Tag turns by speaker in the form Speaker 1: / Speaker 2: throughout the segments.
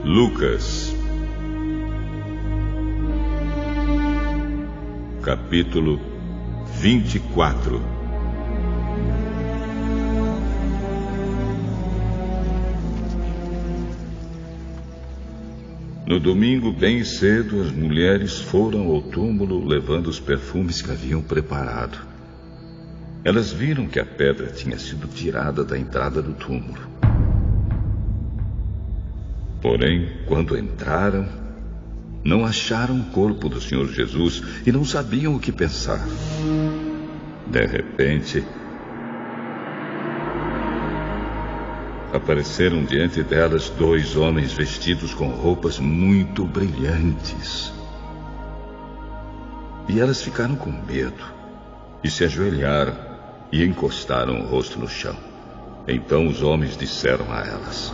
Speaker 1: Lucas, capítulo 24. No domingo, bem cedo, as mulheres foram ao túmulo levando os perfumes que haviam preparado. Elas viram que a pedra tinha sido tirada da entrada do túmulo. Porém, quando entraram, não acharam o corpo do Senhor Jesus e não sabiam o que pensar. De repente, apareceram diante delas 2 homens vestidos com roupas muito brilhantes. E elas ficaram com medo e se ajoelharam e encostaram o rosto no chão. Então os homens disseram a elas: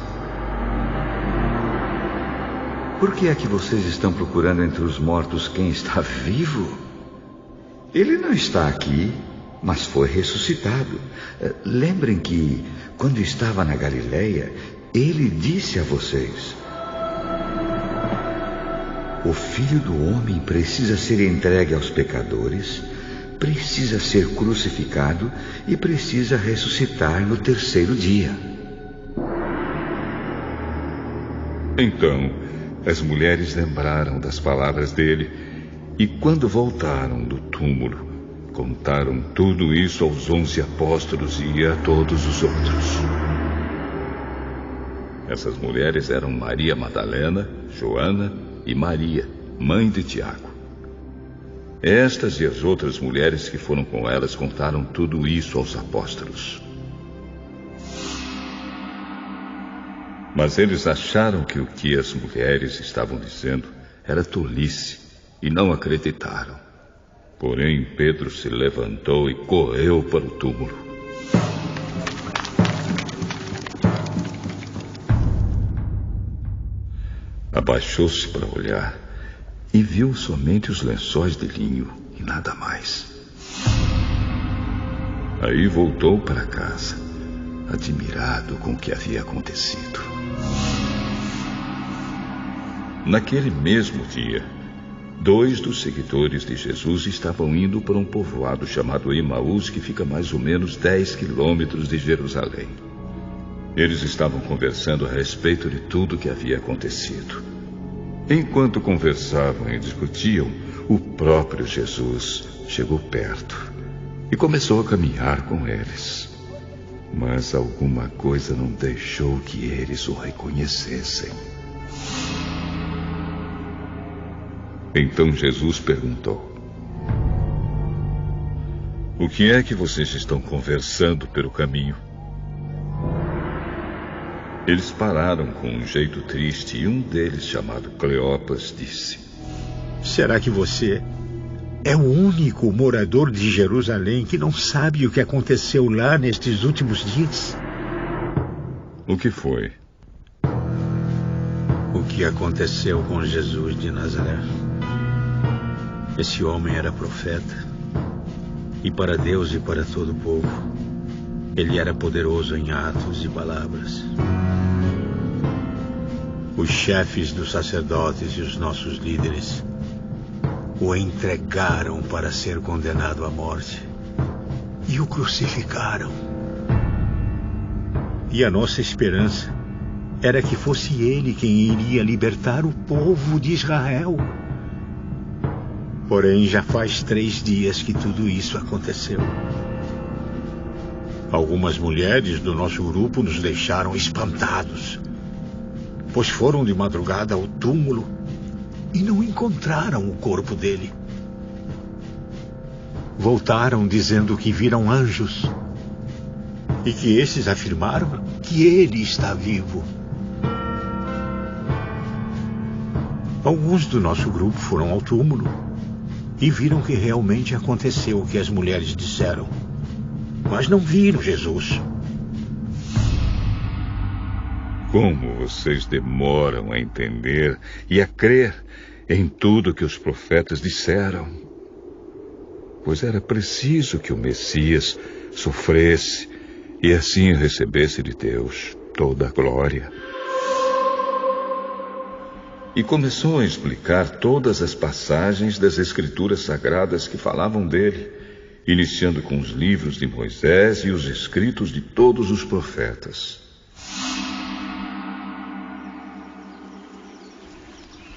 Speaker 2: Por que é que vocês estão procurando entre os mortos quem está vivo? Ele não está aqui, mas foi ressuscitado. Lembrem que, quando estava na Galileia, ele disse a vocês: o Filho do Homem precisa ser entregue aos pecadores, precisa ser crucificado e precisa ressuscitar no 3º dia.
Speaker 1: Então, as mulheres lembraram das palavras dele e, quando voltaram do túmulo, contaram tudo isso aos 11 apóstolos e a todos os outros. Essas mulheres eram Maria Madalena, Joana e Maria, mãe de Tiago. Estas e as outras mulheres que foram com elas contaram tudo isso aos apóstolos. Mas eles acharam que o que as mulheres estavam dizendo era tolice e não acreditaram. Porém, Pedro se levantou e correu para o túmulo. Abaixou-se para olhar e viu somente os lençóis de linho e nada mais. Aí voltou para casa, admirado com o que havia acontecido. Naquele mesmo dia, 2 dos seguidores de Jesus estavam indo para um povoado chamado Emaús, que fica mais ou menos 10 quilômetros de Jerusalém. Eles estavam conversando a respeito de tudo o que havia acontecido. Enquanto conversavam e discutiam, o próprio Jesus chegou perto e começou a caminhar com eles. Mas alguma coisa não deixou que eles o reconhecessem. Então Jesus perguntou: O que é que vocês estão conversando pelo caminho? Eles pararam com um jeito triste e um deles, chamado Cleopas, disse:
Speaker 3: Será que você é o único morador de Jerusalém que não sabe o que aconteceu lá nestes últimos dias?
Speaker 1: O que foi?
Speaker 3: O que aconteceu com Jesus de Nazaré. Esse homem era profeta, e para Deus e para todo o povo, ele era poderoso em atos e palavras. Os chefes dos sacerdotes e os nossos líderes o entregaram para ser condenado à morte e o crucificaram. E a nossa esperança era que fosse ele quem iria libertar o povo de Israel. Porém, já faz 3 dias que tudo isso aconteceu. Algumas mulheres do nosso grupo nos deixaram espantados, pois foram de madrugada ao túmulo e não encontraram o corpo dele. Voltaram dizendo que viram anjos e que esses afirmaram que ele está vivo. Alguns do nosso grupo foram ao túmulo e viram que realmente aconteceu o que as mulheres disseram, mas não viram Jesus.
Speaker 1: Como vocês demoram a entender e a crer em tudo que os profetas disseram? Pois era preciso que o Messias sofresse e assim recebesse de Deus toda a glória. e começou a explicar todas as passagens das Escrituras Sagradas que falavam dele, iniciando com os livros de Moisés e os escritos de todos os profetas.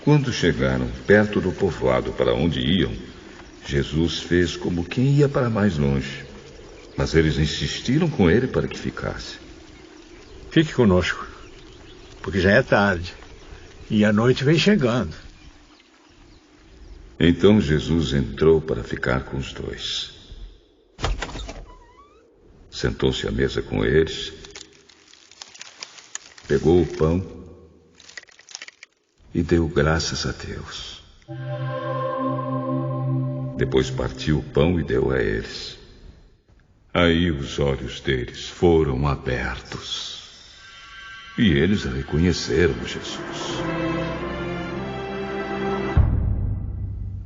Speaker 1: Quando chegaram perto do povoado para onde iam, Jesus fez como quem ia para mais longe, mas eles insistiram com ele para que ficasse.
Speaker 3: Fique conosco, porque já é tarde e a noite vem chegando.
Speaker 1: Então Jesus entrou para ficar com os dois. Sentou-se à mesa com eles, pegou o pão e deu graças a Deus. Depois partiu o pão e deu a eles. Aí os olhos deles foram abertos e eles reconheceram Jesus.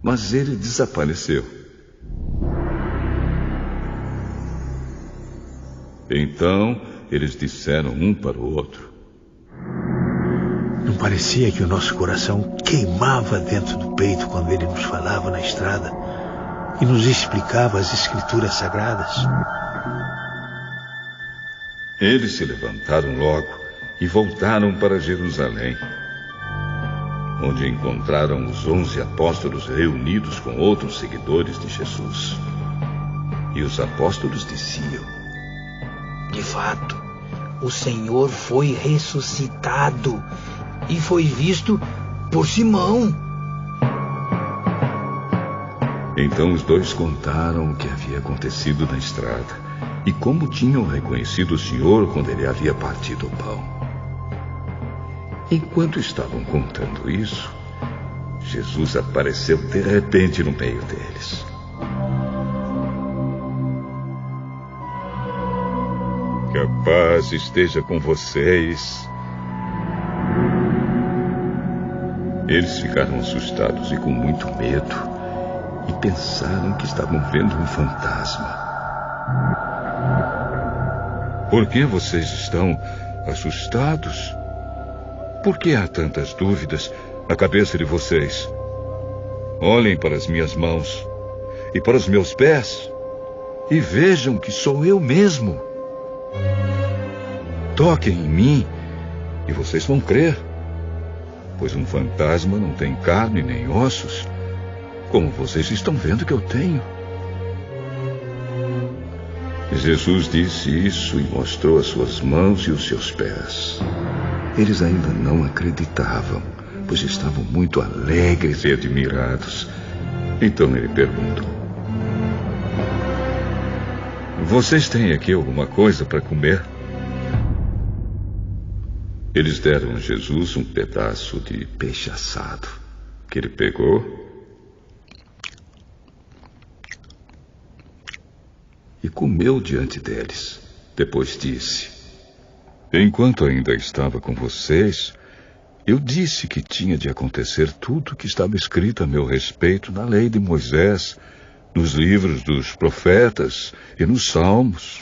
Speaker 1: Mas ele desapareceu. Então eles disseram um para o outro:
Speaker 3: Não parecia que o nosso coração queimava dentro do peito quando ele nos falava na estrada e nos explicava as Escrituras Sagradas?
Speaker 1: Eles se levantaram logo e voltaram para Jerusalém, onde encontraram os 11 apóstolos reunidos com outros seguidores de Jesus. E os apóstolos diziam:
Speaker 4: De fato, o Senhor foi ressuscitado e foi visto por Simão.
Speaker 1: Então os dois contaram o que havia acontecido na estrada e como tinham reconhecido o Senhor quando ele havia partido o pão. Enquanto estavam contando isso, Jesus apareceu de repente no meio deles. Que a paz esteja com vocês. Eles ficaram assustados e com muito medo e pensaram que estavam vendo um fantasma. Por que vocês estão assustados? Por que há tantas dúvidas na cabeça de vocês? Olhem para as minhas mãos e para os meus pés e vejam que sou eu mesmo. Toquem em mim e vocês vão crer, pois um fantasma não tem carne nem ossos, como vocês estão vendo que eu tenho. Jesus disse isso e mostrou as suas mãos e os seus pés. Eles ainda não acreditavam, pois estavam muito alegres e admirados. Então ele perguntou: Vocês têm aqui alguma coisa para comer? Eles deram a Jesus um pedaço de peixe assado, que ele pegou e comeu diante deles. Depois disse: Enquanto ainda estava com vocês, eu disse que tinha de acontecer tudo o que estava escrito a meu respeito na lei de Moisés, nos livros dos profetas e nos salmos.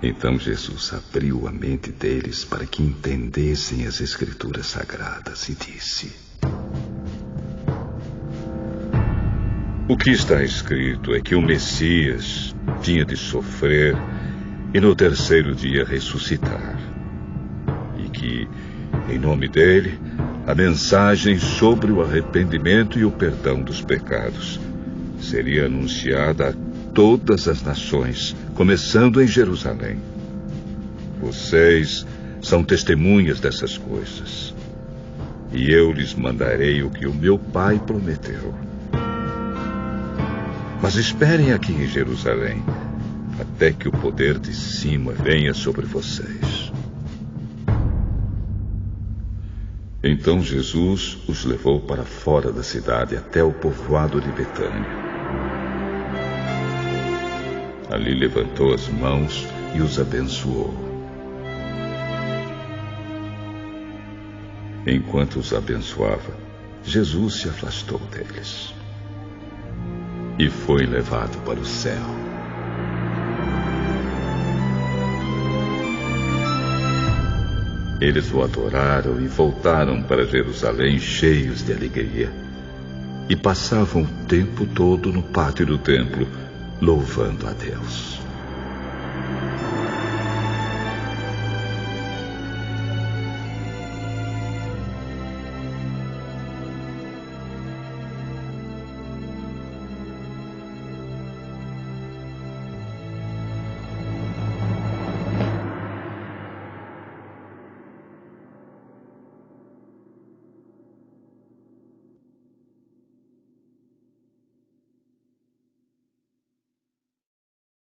Speaker 1: Então Jesus abriu a mente deles para que entendessem as Escrituras Sagradas e disse: O que está escrito é que o Messias tinha de sofrer e no terceiro dia ressuscitar. E que, em nome dele, a mensagem sobre o arrependimento e o perdão dos pecados seria anunciada a todas as nações, começando em Jerusalém. Vocês são testemunhas dessas coisas. E eu lhes mandarei o que o meu Pai prometeu. Mas esperem aqui em Jerusalém, até que o poder de cima venha sobre vocês. Então Jesus os levou para fora da cidade até o povoado de Betânia. Ali levantou as mãos e os abençoou. Enquanto os abençoava, Jesus se afastou deles e foi levado para o céu. Eles o adoraram e voltaram para Jerusalém cheios de alegria. E passavam o tempo todo no pátio do templo, louvando a Deus.